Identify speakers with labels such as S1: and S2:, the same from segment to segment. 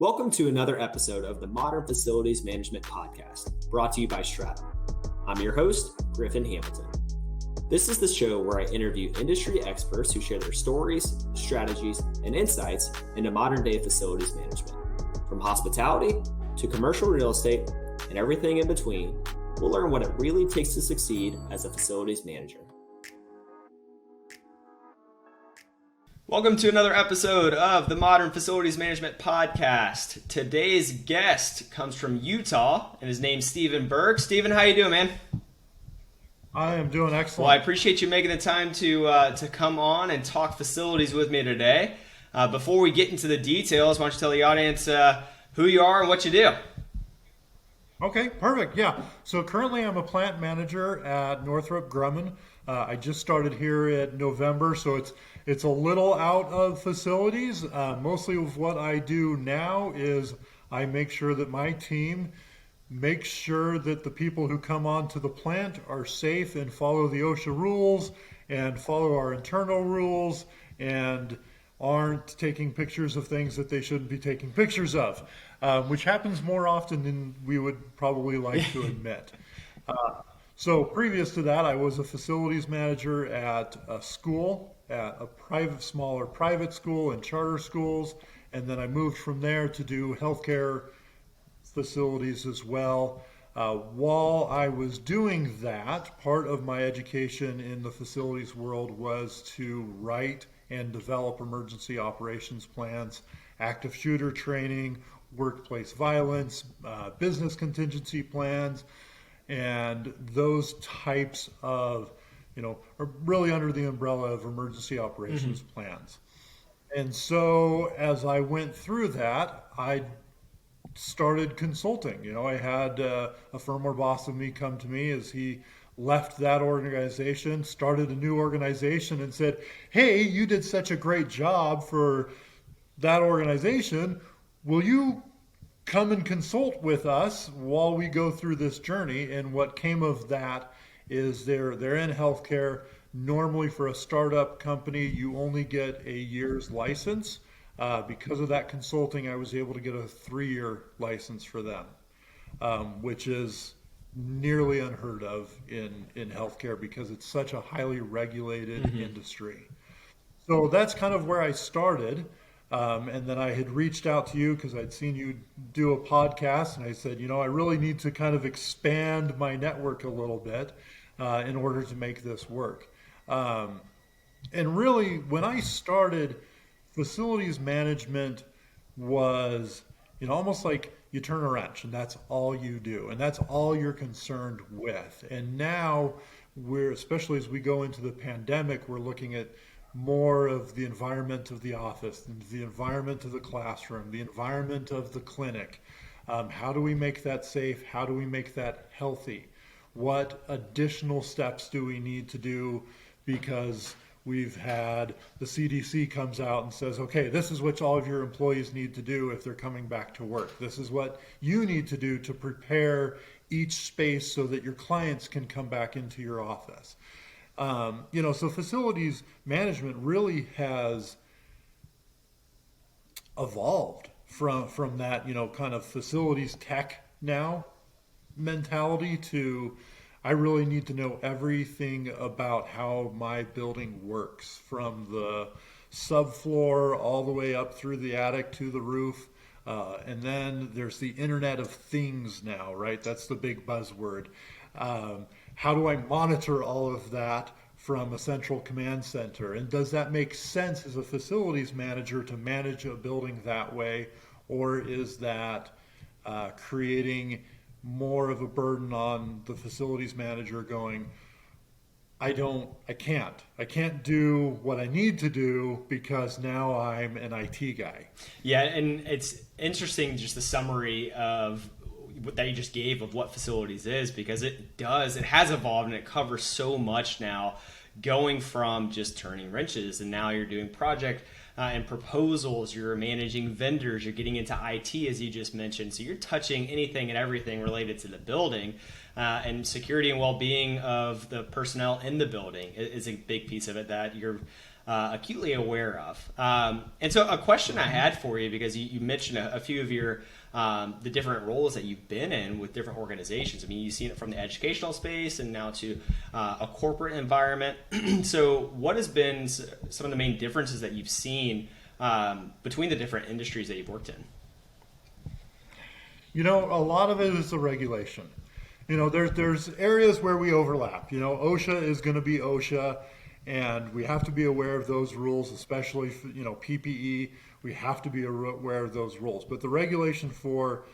S1: Welcome to another episode of the Modern Facilities Management Podcast, brought to you by Stratum. I'm your host, Griffin Hamilton. This is the show where I interview industry experts who share their stories, strategies, and insights into modern-day facilities management. From hospitality to commercial real estate and everything in between, we'll learn what it really takes to succeed as a facilities manager. Welcome to another episode of the Modern Facilities Management Podcast. Today's guest comes from Utah, and his name's Stephen Burke. Stephen, how you doing, man?
S2: I am doing excellent.
S1: Well, I appreciate you making the time to come on and talk facilities with me today. Before we get into the details, why don't you tell the audience who you are and what you do?
S2: Okay, perfect. Yeah. So currently I'm a plant manager at Northrop Grumman. I just started here in November, so it's a little out of facilities. Mostly of what I do now is I make sure that my team makes sure that the people who come onto the plant are safe and follow the OSHA rules and follow our internal rules and aren't taking pictures of things that they shouldn't be taking pictures of, which happens more often than we would probably like to admit. So previous to that, I was a facilities manager at a school, at a smaller private school and charter schools, and then I moved from there to do healthcare facilities as well. While I was doing that, part of my education in the facilities world was to write and develop emergency operations plans, active shooter training, workplace violence, business contingency plans, and those types of, are really under the umbrella of emergency operations plans. And so as I went through that, I started consulting. I had a former boss of me come to me as he left that organization, started a new organization, and said, "Hey, you did such a great job for that organization. Will you come and consult with us while we go through this journey?" And what came of that is they're in healthcare. Normally for a startup company, you only get a year's license. Because of that consulting, I was able to get a 3-year license for them, which is nearly unheard of in healthcare because it's such a highly regulated industry. So that's kind of where I started. And then I had reached out to you because I'd seen you do a podcast, and I said, I really need to kind of expand my network a little bit in order to make this work. And really, when I started, facilities management was, almost like you turn a wrench and that's all you do and that's all you're concerned with. And now especially as we go into the pandemic, we're looking at more of the environment of the office, the environment of the classroom, the environment of the clinic. How do we make that safe? How do we make that healthy? What additional steps do we need to do? Because we've had the CDC comes out and says, okay, this is what all of your employees need to do if they're coming back to work. This is what you need to do to prepare each space so that your clients can come back into your office. So facilities management really has evolved from that, kind of facilities tech now mentality to I really need to know everything about how my building works, from the subfloor all the way up through the attic to the roof. And then there's the Internet of Things now, right? That's the big buzzword. How do I monitor all of that from a central command center? And does that make sense as a facilities manager to manage a building that way? Or is that creating more of a burden on the facilities manager going, I can't do what I need to do because now I'm an IT guy.
S1: Yeah, and it's interesting just the summary of that you just gave of what facilities is, because it has evolved and it covers so much now, going from just turning wrenches and now you're doing project and proposals, you're managing vendors, you're getting into IT as you just mentioned. So you're touching anything and everything related to the building, and security and well-being of the personnel in the building is a big piece of it that you're acutely aware of. And so a question I had for you, because you mentioned a few of your the different roles that you've been in with different organizations. I mean, you've seen it from the educational space and now to a corporate environment. So what has been some of the main differences that you've seen between the different industries that you've worked in?
S2: A lot of it is the regulation. There's areas where we overlap. OSHA is going to be OSHA, and we have to be aware of those rules, especially for, PPE. We have to be aware of those rules. But the regulation for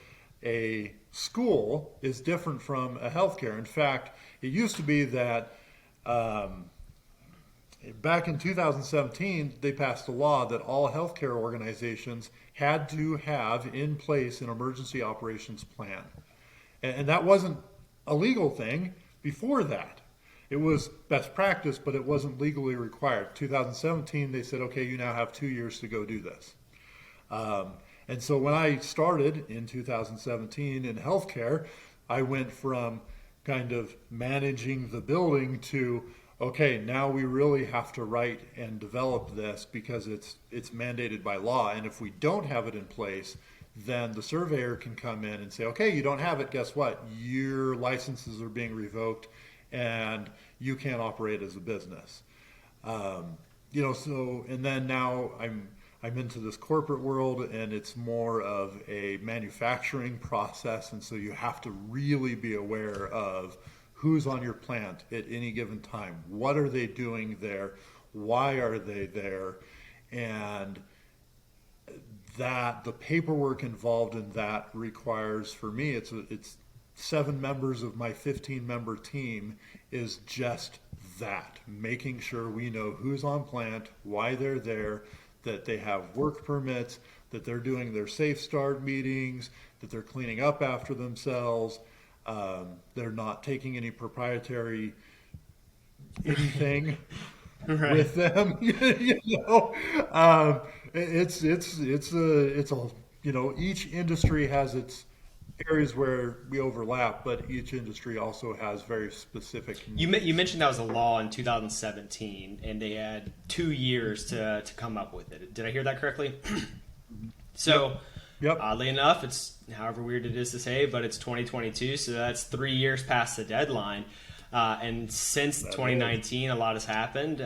S2: a school is different from a healthcare. In fact, it used to be that back in 2017, they passed a law that all healthcare organizations had to have in place an emergency operations plan. And that wasn't a legal thing before that. It was best practice, but it wasn't legally required. 2017, they said, okay, you now have 2 years to go do this. And so when I started in 2017 in healthcare, I went from kind of managing the building to, okay, now we really have to write and develop this because it's mandated by law. And if we don't have it in place, then the surveyor can come in and say, okay, you don't have it. Guess what? Your licenses are being revoked and you can't operate as a business. And then now I'm into this corporate world, and it's more of a manufacturing process. And so you have to really be aware of who's on your plant at any given time. What are they doing there? Why are they there? And that the paperwork involved in that requires, for me, it's 7 members of my 15-member team is just that, making sure we know who's on plant, why they're there, that they have work permits, that they're doing their safe start meetings, that they're cleaning up after themselves, they're not taking any proprietary anything right. with them. It's a each industry has its areas where we overlap, but each industry also has very specific needs.
S1: You mentioned that was a law in 2017, and they had 2 years to come up with it. Did I hear that correctly? So,
S2: yep.
S1: Oddly enough, it's however weird it is to say, but it's 2022, so that's 3 years past the deadline. And since 2019, a lot has happened,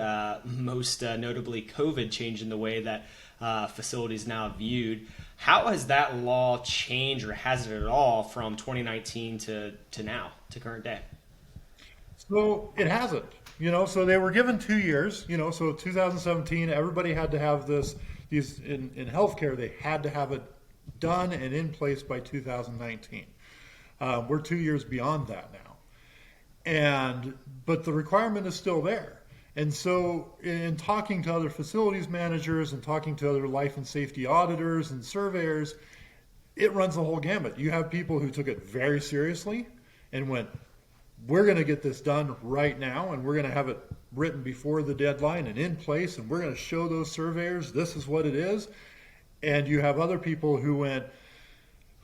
S1: most notably COVID changing the way that facilities now viewed. How has that law changed, or has it at all, from 2019 to now, to current day?
S2: So it hasn't. So they were given 2 years. So 2017, everybody had to have these in healthcare, they had to have it done and in place by 2019. We're 2 years beyond that now. But the requirement is still there. And so in talking to other facilities managers and talking to other life and safety auditors and surveyors, it runs the whole gamut. You have people who took it very seriously and went, we're going to get this done right now, and we're going to have it written before the deadline and in place, and we're going to show those surveyors this is what it is. And you have other people who went,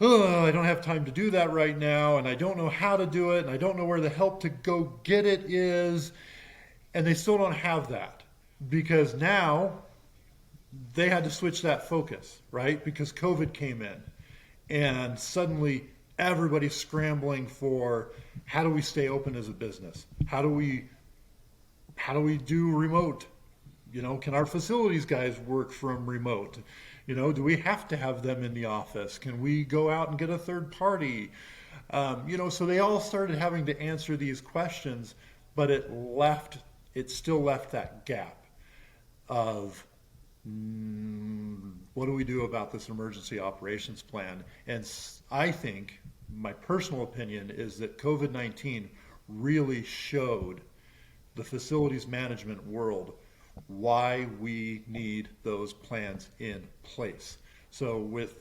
S2: oh, I don't have time to do that right now, and I don't know how to do it, and I don't know where the help to go get it is. And they still don't have that because now they had to switch that focus, right? Because COVID came in and suddenly everybody's scrambling for how do we stay open as a business? How do we do remote? Can our facilities guys work from remote? Do we have to have them in the office? Can we go out and get a third party? So they all started having to answer these questions, but it still left that gap of what do we do about this emergency operations plan? And I think, my personal opinion is that COVID-19 really showed the facilities management world why we need those plans in place. So with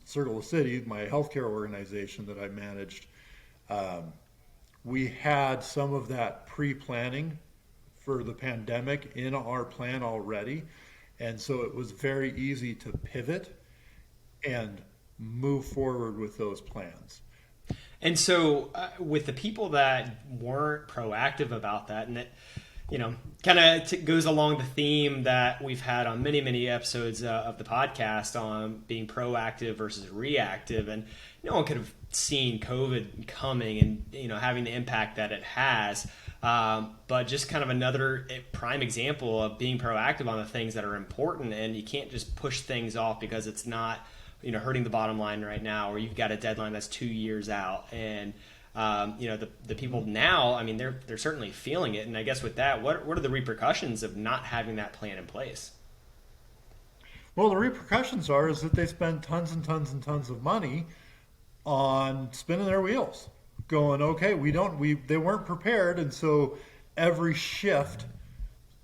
S2: Circle City, my healthcare organization that I managed, we had some of that pre-planning for the pandemic in our plan already. And so it was very easy to pivot and move forward with those plans.
S1: And so with the people that weren't proactive about that, and
S3: kind of goes along the theme that we've had on many episodes of the podcast on being proactive versus reactive. And no one could have seen COVID coming and, having the impact that it has. But just kind of another prime example of being proactive on the things that are important. And you can't just push things off because it's not, hurting the bottom line right now, or you've got a deadline that's 2 years out. And the people now, I mean, they're certainly feeling it. And I guess with that, what are the repercussions of not having that plan in place?
S2: Well, the repercussions is that they spend tons and tons and tons of money on spinning their wheels, going, okay, they weren't prepared, and so every shift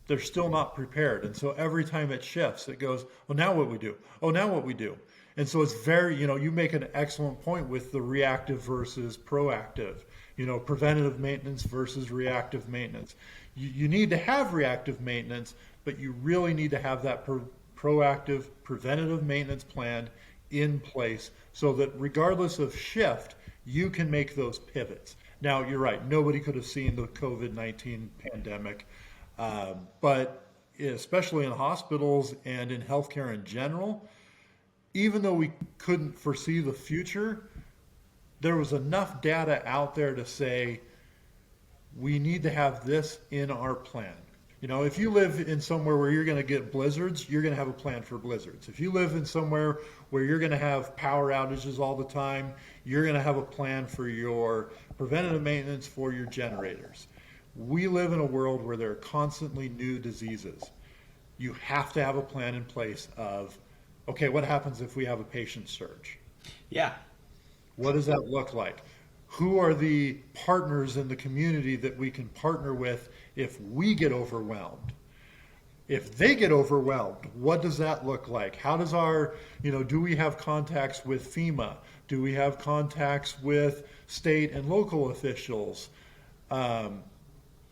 S2: they're still not prepared, and so every time it shifts, it goes, well, now what we do? Oh, now what we do? And so it's very, you make an excellent point with the reactive versus proactive, preventative maintenance versus reactive maintenance. You need to have reactive maintenance, but you really need to have that proactive preventative maintenance plan in place so that regardless of shift, you can make those pivots. Now, you're right. Nobody could have seen the COVID-19 pandemic, but especially in hospitals and in healthcare in general, even though we couldn't foresee the future, there was enough data out there to say we need to have this in our plan. If you live in somewhere where you're going to get blizzards, you're going to have a plan for blizzards. If you live in somewhere where you're going to have power outages all the time, you're going to have a plan for your preventative maintenance for your generators. We live in a world where there are constantly new diseases. You have to have a plan in place of, okay, what happens if we have a patient surge?
S3: Yeah.
S2: What does that look like? Who are the partners in the community that we can partner with if we get overwhelmed? If they get overwhelmed, what does that look like? How does do we have contacts with FEMA? Do we have contacts with state and local officials? And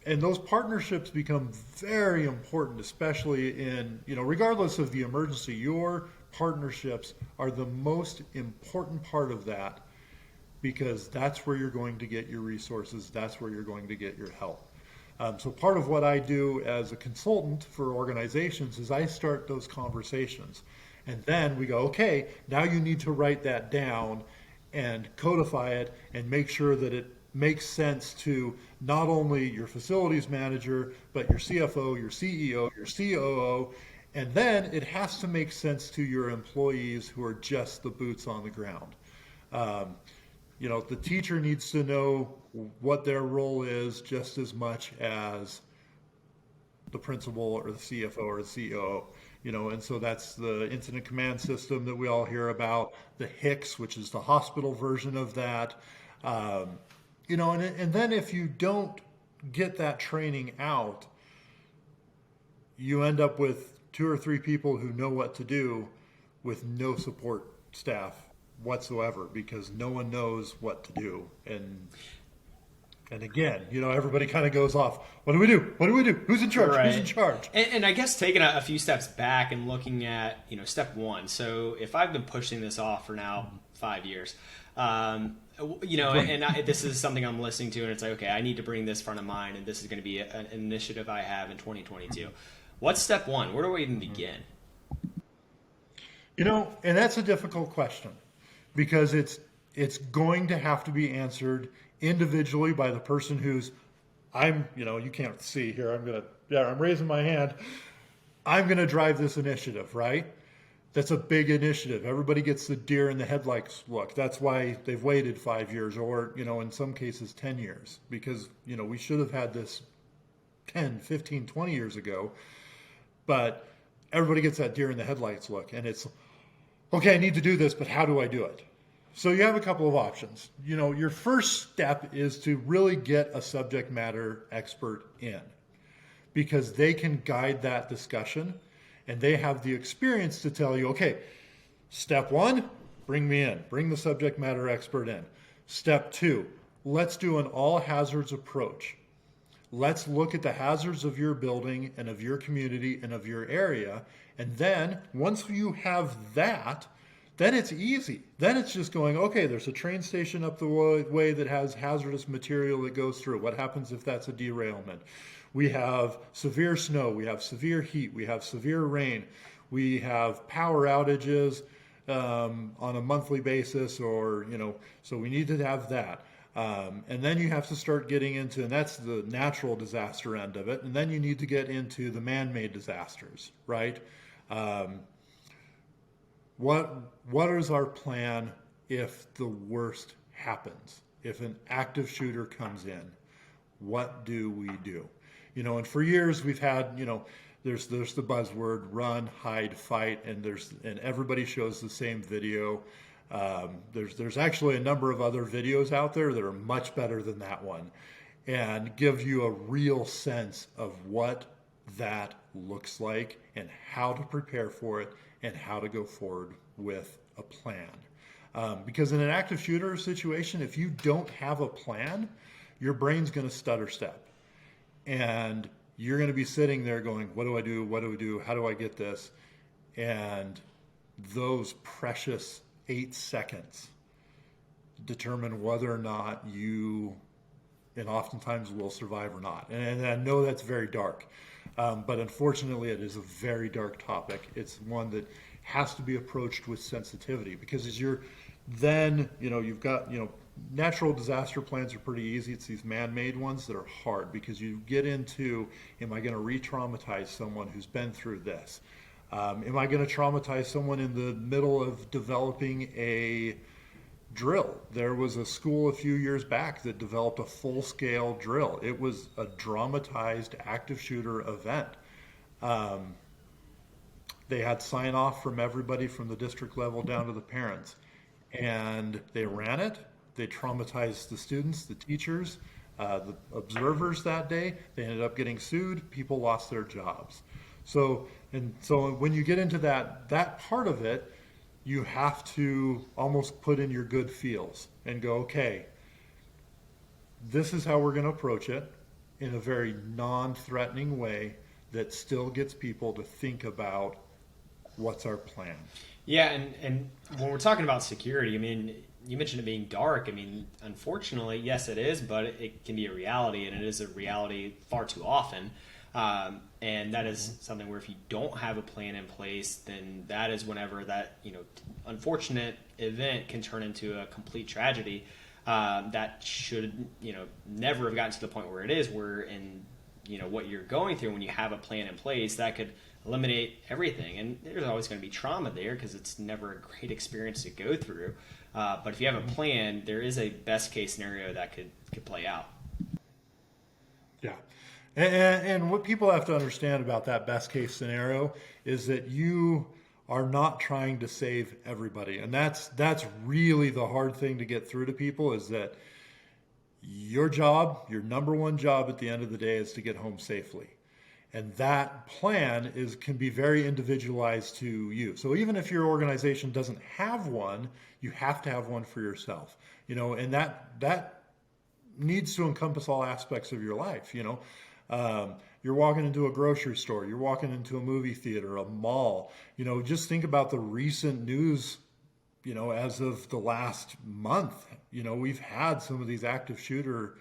S2: those partnerships become very important, especially in, regardless of the emergency, your partnerships are the most important part of that, because that's where you're going to get your resources. That's where you're going to get your help. So part of what I do as a consultant for organizations is I start those conversations. And then we go, okay, now you need to write that down and codify it and make sure that it makes sense to not only your facilities manager, but your CFO, your CEO, your COO, and then it has to make sense to your employees who are just the boots on the ground. The teacher needs to know what their role is just as much as the principal or the CFO or the COO. And so that's the incident command system that we all hear about, the HICS, which is the hospital version of that. And then if you don't get that training out, you end up with 2 or 3 people who know what to do with no support staff whatsoever, because no one knows what to do. And again, everybody kind of goes off, what do we do? What do we do? Who's in charge?
S3: Right.
S2: Who's in charge?
S3: And I guess taking a few steps back and looking at, step one. So if I've been pushing this off for now 5 years, this is something I'm listening to, and it's like, okay, I need to bring this front of mind, and this is going to be an initiative I have in 2022. What's step one? Where do I even begin?
S2: And that's a difficult question, because it's going to have to be answered individually by the person who's, you can't see here, I'm raising my hand. I'm going to drive this initiative, right? That's a big initiative. Everybody gets the deer in the headlights look. That's why they've waited 5 years, or, in some cases 10 years, because, we should have had this 10, 15, 20 years ago. But everybody gets that deer in the headlights look, and it's, okay, I need to do this, but how do I do it? So you have a couple of options. Your first step is to really get a subject matter expert in, because they can guide that discussion and they have the experience to tell you, okay, step one, bring me in, bring the subject matter expert in. Step two, let's do an all hazards approach. Let's look at the hazards of your building and of your community and of your area. And then once you have that, then it's easy. Then it's just going, okay, there's a train station up the way that has hazardous material that goes through. What happens if that's a derailment? We have severe snow, we have severe heat, we have severe rain, we have power outages on a monthly basis, or, so we need to have that. And then you have to start getting into, and that's the natural disaster end of it. And then you need to get into the man-made disasters, right? What is our plan if the worst happens? If an active shooter comes in, what do we do? And for years we've had, there's the buzzword run, hide, fight, and everybody shows the same video. There's actually a number of other videos out there that are much better than that one, and give you a real sense of what that looks like and how to prepare for it and how to go forward with a plan. Because in an active shooter situation, if you don't have a plan, your brain's going to stutter step. And you're going to be sitting there going, what do I do? What do we do? How do I get this? And those precious 8 seconds determine whether or not you, and oftentimes will, survive or not. And I know that's very dark, but unfortunately it is a very dark topic. It's one that has to be approached with sensitivity, because as you're then, you've got, natural disaster plans are pretty easy. It's these man-made ones that are hard, because you get into, am I going to re-traumatize someone who's been through this? Am I going to traumatize someone in the middle of developing a drill? There was a school a few years back that developed a full-scale drill. It was a dramatized active shooter event. They had sign-off from everybody from the district level down to the parents. And they ran it. They traumatized the students, the teachers, the observers that day. They ended up getting sued. People lost their jobs. So when you get into that part of it, you have to almost put in your good feels and go, okay, this is how we're going to approach it in a very non-threatening way that still gets people to think about what's our plan.
S3: Yeah, and when we're talking about security, I mean, you mentioned it being dark. I mean, unfortunately, yes, it is, but it can be a reality, and it is a reality far too often. And that is something where if you don't have a plan in place, then that is whenever that, unfortunate event can turn into a complete tragedy that should, never have gotten to the point where it is, where in, what you're going through, when you have a plan in place, that could eliminate everything. And there's always going to be trauma there, because it's never a great experience to go through. But if you have a plan, there is a best case scenario that could play out.
S2: Yeah. And what people have to understand about that best case scenario is that you are not trying to save everybody. And that's really the hard thing to get through to people, is that your job, your number one job at the end of the day, is to get home safely. And that plan can be very individualized to you. So even if your organization doesn't have one, you have to have one for yourself. And that needs to encompass all aspects of your life. You're walking into a grocery store, you're walking into a movie theater, a mall. Just think about the recent news. As of the last month, we've had some of these active shooter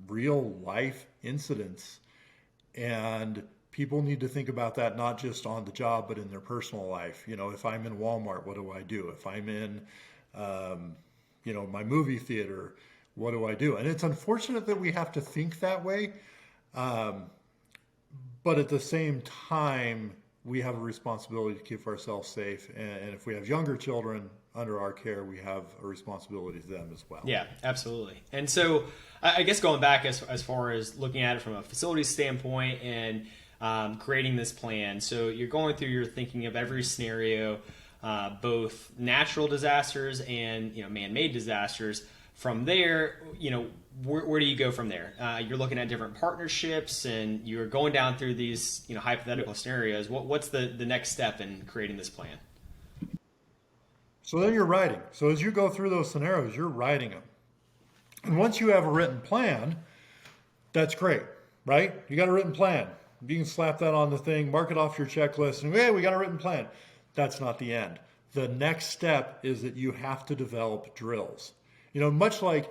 S2: real life incidents. And people need to think about that, not just on the job, but in their personal life. If I'm in Walmart, what do I do? If I'm in, my movie theater, what do I do? And it's unfortunate that we have to think that way. But at the same time, we have a responsibility to keep ourselves safe. And if we have younger children under our care, we have a responsibility to them as well.
S3: Yeah, absolutely. And so I guess going back as far as looking at it from a facilities standpoint and creating this plan. So you're going through, you're thinking of every scenario, both natural disasters and, man-made disasters. From there, where do you go from there? You're looking at different partnerships, and you're going down through these, hypothetical scenarios. What's the next step in creating this plan?
S2: So then you're writing. So as you go through those scenarios, you're writing them. And once you have a written plan, that's great, right? You got a written plan. You can slap that on the thing, mark it off your checklist, and hey, we got a written plan. That's not the end. The next step is that you have to develop drills. Much like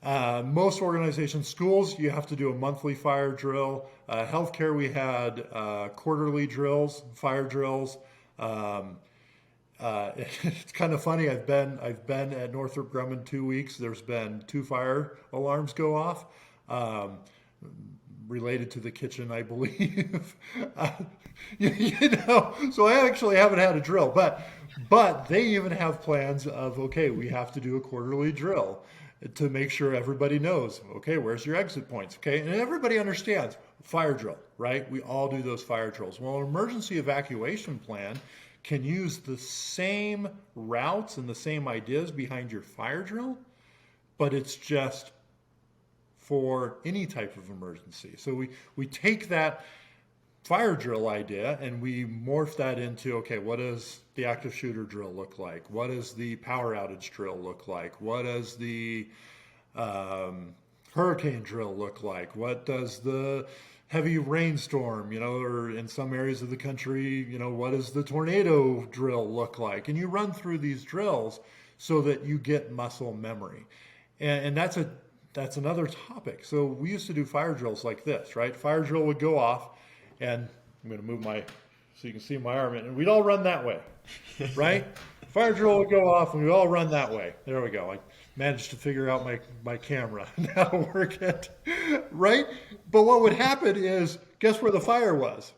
S2: Most organizations, schools, you have to do a monthly fire drill. Healthcare, we had quarterly drills, fire drills. It's kind of funny. I've been at Northrop Grumman 2 weeks. There's been 2 fire alarms go off, related to the kitchen, I believe. So I actually haven't had a drill, but they even have plans of, okay, we have to do a quarterly drill to make sure everybody knows, okay, where's your exit points, okay? And everybody understands fire drill, right? We all do those fire drills. Well, an emergency evacuation plan can use the same routes and the same ideas behind your fire drill, but it's just for any type of emergency. So we take that fire drill idea and we morph that into, okay, what does the active shooter drill look like? What does the power outage drill look like? What does the hurricane drill look like? What does the heavy rainstorm, or in some areas of the country, what does the tornado drill look like? And you run through these drills so that you get muscle memory. And that's another topic. So we used to do fire drills like this, right? Fire drill would go off, and I'm going to move so you can see my arm, and we'd all run that way, right? Fire drill would go off, and we'd all run that way. There we go. I managed to figure out my camera and how to work it, right? But what would happen is, guess where the fire was?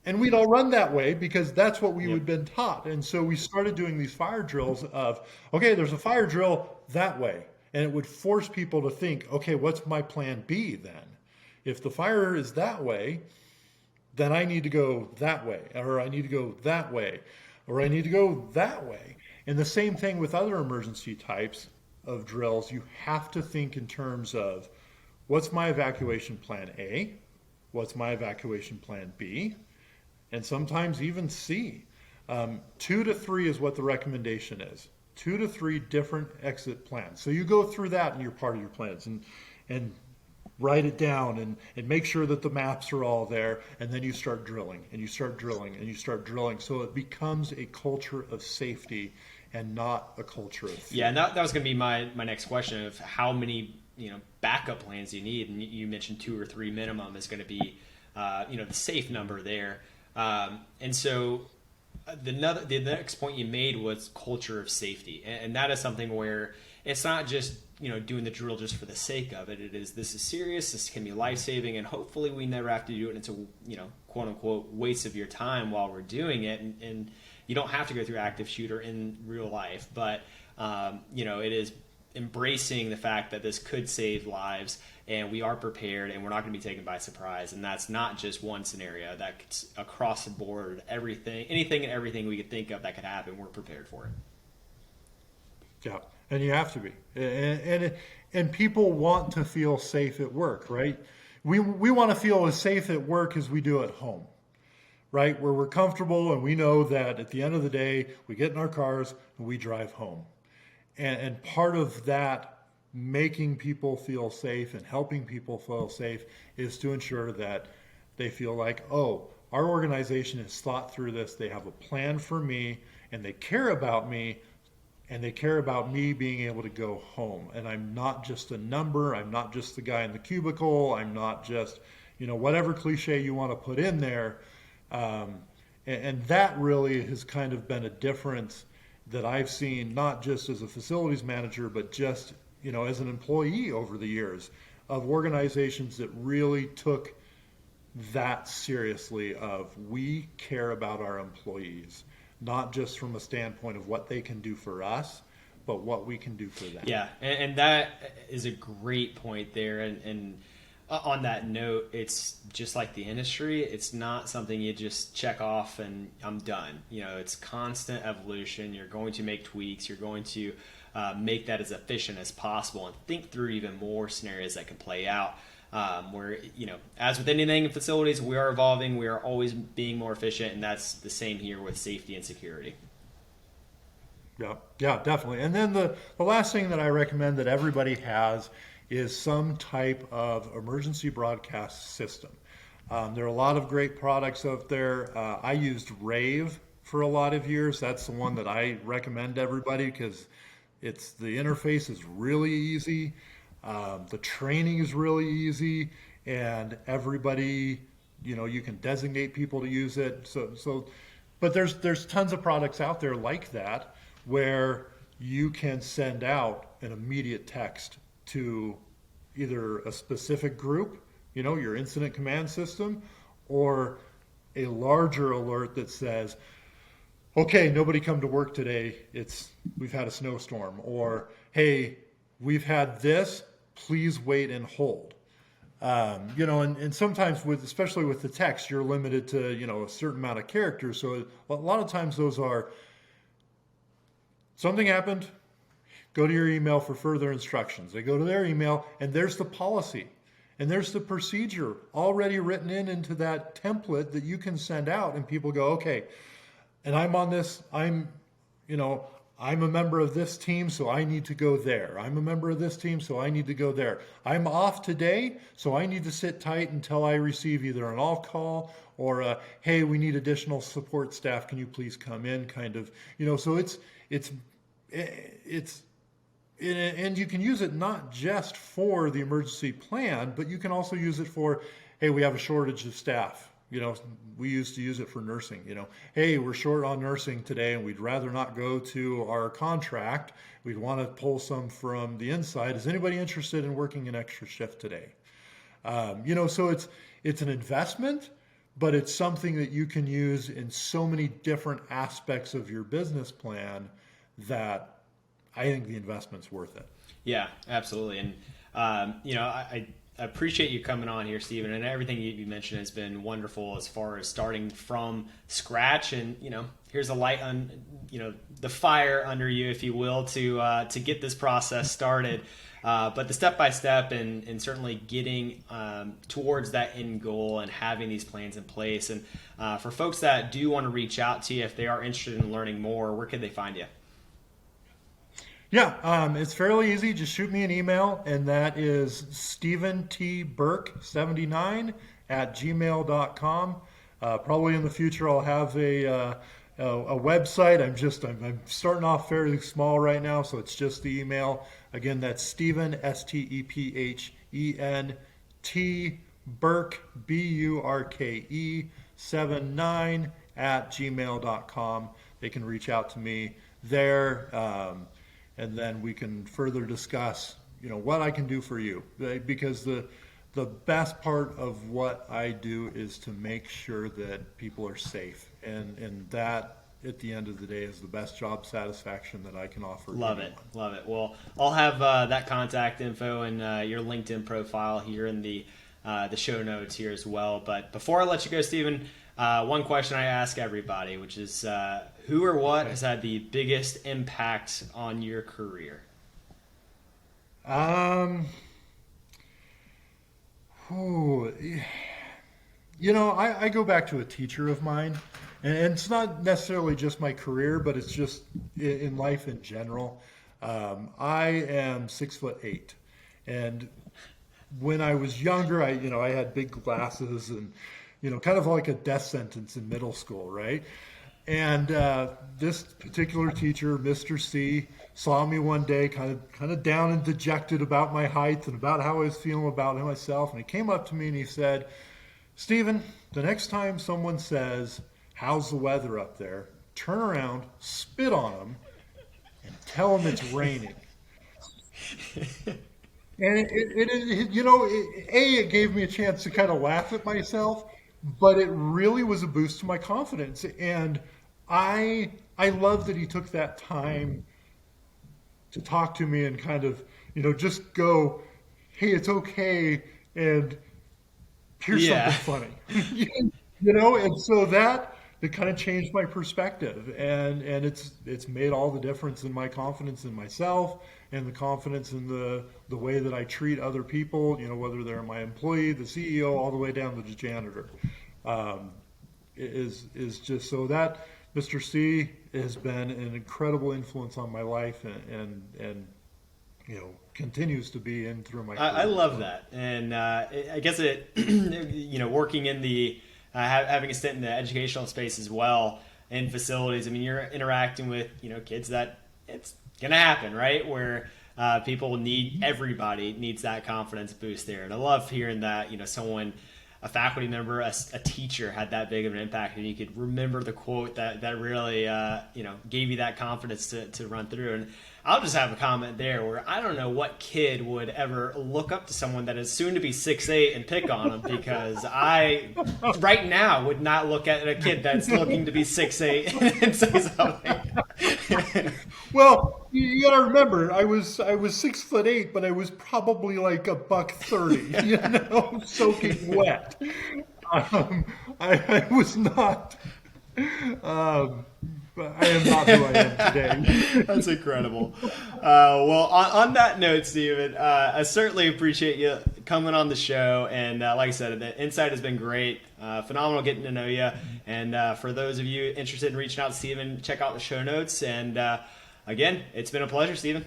S2: And we'd all run that way because that's what we had been taught. And so we started doing these fire drills of, okay, there's a fire drill that way. And it would force people to think, okay, what's my plan B then? If the fire is that way, then I need to go that way, or I need to go that way, or I need to go that way. And the same thing with other emergency types of drills. You have to think in terms of, what's my evacuation plan A? What's my evacuation plan B? And sometimes even C. 2 to 3 is what the recommendation is. 2 to 3 different exit plans. So you go through that in your part of your plans and write it down and make sure that the maps are all there, and then you start drilling and you start drilling and you start drilling. So it becomes a culture of safety and not a culture of fear.
S3: Yeah, and that was going to be my next question of how many backup plans you need. And you mentioned 2 or 3 minimum is going to be the safe number there. And so the next point you made was culture of safety, and that is something where it's not just doing the drill just for the sake of it. This is serious. This can be life-saving, and hopefully we never have to do it. It's a quote unquote waste of your time while we're doing it, and you don't have to go through active shooter in real life, but it is embracing the fact that this could save lives, and we are prepared, and we're not going to be taken by surprise. And that's not just one scenario. That's across the board. Anything and everything we could think of that could happen, we're prepared for it.
S2: Yeah, and you have to be. And people want to feel safe at work, right? We want to feel as safe at work as we do at home, right? Where we're comfortable and we know that at the end of the day, we get in our cars and we drive home. And part of that making people feel safe and helping people feel safe is to ensure that they feel like, oh, our organization has thought through this. They have a plan for me, and they care about me, and they care about me being able to go home. And I'm not just a number. I'm not just the guy in the cubicle. I'm not just, whatever cliche you want to put in there. And that really has kind of been a difference that I've seen, not just as a facilities manager, but just, as an employee over the years, of organizations that really took that seriously of, we care about our employees, not just from a standpoint of what they can do for us, but what we can do for them.
S3: Yeah, and that is a great point there. And on that note, it's just like the industry. It's not something you just check off and I'm done. It's constant evolution. You're going to make tweaks. You're going to make that as efficient as possible and think through even more scenarios that can play out. Where, as with anything in facilities, we are evolving. We are always being more efficient, and that's the same here with safety and security.
S2: Yeah, definitely. And then the last thing that I recommend that everybody has is some type of emergency broadcast system. There are a lot of great products out there. I used Rave for a lot of years. That's the one that I recommend to everybody because the interface is really easy. The training is really easy, and everybody, you can designate people to use it. But there's tons of products out there like that where you can send out an immediate text to either a specific group, your incident command system, or a larger alert that says, okay, nobody come to work today. We've had a snowstorm, or hey, we've had this, please wait and hold. And sometimes especially with the text, you're limited to, a certain amount of characters. So a lot of times those are, something happened, go to your email for further instructions. They go to their email, and there's the policy. And there's the procedure already written into that template that you can send out, and people go, okay, and I'm on this, I'm a member of this team, so I need to go there. I'm a member of this team, so I need to go there. I'm off today, so I need to sit tight until I receive either an all call or hey, we need additional support staff. Can you please come in? Kind of, so it's and you can use it not just for the emergency plan, but you can also use it for, hey, we have a shortage of staff. We used to use it for nursing. Hey, we're short on nursing today, and we'd rather not go to our contract. We'd want to pull some from the inside. Is anybody interested in working an extra shift today? So it's an investment, but it's something that you can use in so many different aspects of your business plan that I think the investment's worth it.
S3: Yeah, absolutely. And, I appreciate you coming on here, Stephen, and everything you mentioned has been wonderful as far as starting from scratch. And, here's a light on, the fire under you, if you will, to get this process started. But the step-by-step and certainly getting towards that end goal and having these plans in place. And for folks that do want to reach out to you, if they are interested in learning more, where could they find you?
S2: Yeah, it's fairly easy. Just shoot me an email, and that is steventburke79@gmail.com. Probably in the future I'll have a website. I'm starting off fairly small right now, so it's just the email. Again, that's Stephen, Stephen, Burke, Burke, 79@gmail.com. They can reach out to me there. And then we can further discuss, what I can do for you. Because the best part of what I do is to make sure that people are safe. And that, at the end of the day, is the best job satisfaction that I can offer.
S3: Love it. Well, I'll have that contact info and your LinkedIn profile here in the show notes here as well. But before I let you go, Stephen, one question I ask everybody, which is who or what has had the biggest impact on your career?
S2: I go back to a teacher of mine, and it's not necessarily just my career, but it's just in life in general. I am 6'8", and when I was younger, I had big glasses and kind of like a death sentence in middle school, right? And this particular teacher, Mr. C, saw me one day kind of down and dejected about my height and about how I was feeling about myself. And he came up to me and he said, Stephen, the next time someone says, how's the weather up there? Turn around, spit on them, and tell them it's raining. And it gave me a chance to kind of laugh at myself, but it really was a boost to my confidence. And I love that he took that time to talk to me and kind of, just go, hey, it's okay, and here's something funny. And so that kind of changed my perspective, and it's made all the difference in my confidence in myself and the confidence in the way that I treat other people, whether they're my employee, the CEO, all the way down to the janitor. Is just so that Mr. C has been an incredible influence on my life and continues to be in through my career.
S3: I love that. And I guess it, working in the, having a stint in the educational space as well in facilities, I mean, you're interacting with, kids that it's gonna happen, right? Where everybody needs that confidence boost there. And I love hearing that, a faculty member, a teacher had that big of an impact, and you could remember the quote that really, gave you that confidence to run through. And I'll just have a comment there where I don't know what kid would ever look up to someone that is soon to be 6'8" and pick on them, because I, right now, would not look at a kid that's looking to be 6'8" and say something.
S2: Well, you got to remember, I was 6'8", but I was probably like $130, soaking wet. I was not. But I am not who I am today.
S3: That's incredible. Well, on that note, Stephen, I certainly appreciate you coming on the show. And like I said, the insight has been great. Phenomenal getting to know you. And for those of you interested in reaching out to Stephen, check out the show notes. And again, it's been a pleasure, Stephen.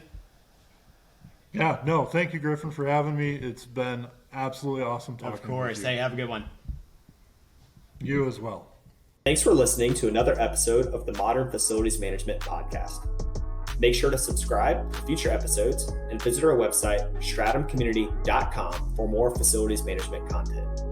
S2: Yeah, no, thank you, Griffin, for having me. It's been absolutely awesome talking with you.
S3: Of course. Hey, have a good one.
S2: You as well.
S1: Thanks for listening to another episode of the Modern Facilities Management Podcast. Make sure to subscribe to future episodes and visit our website, stratumcommunity.com, for more facilities management content.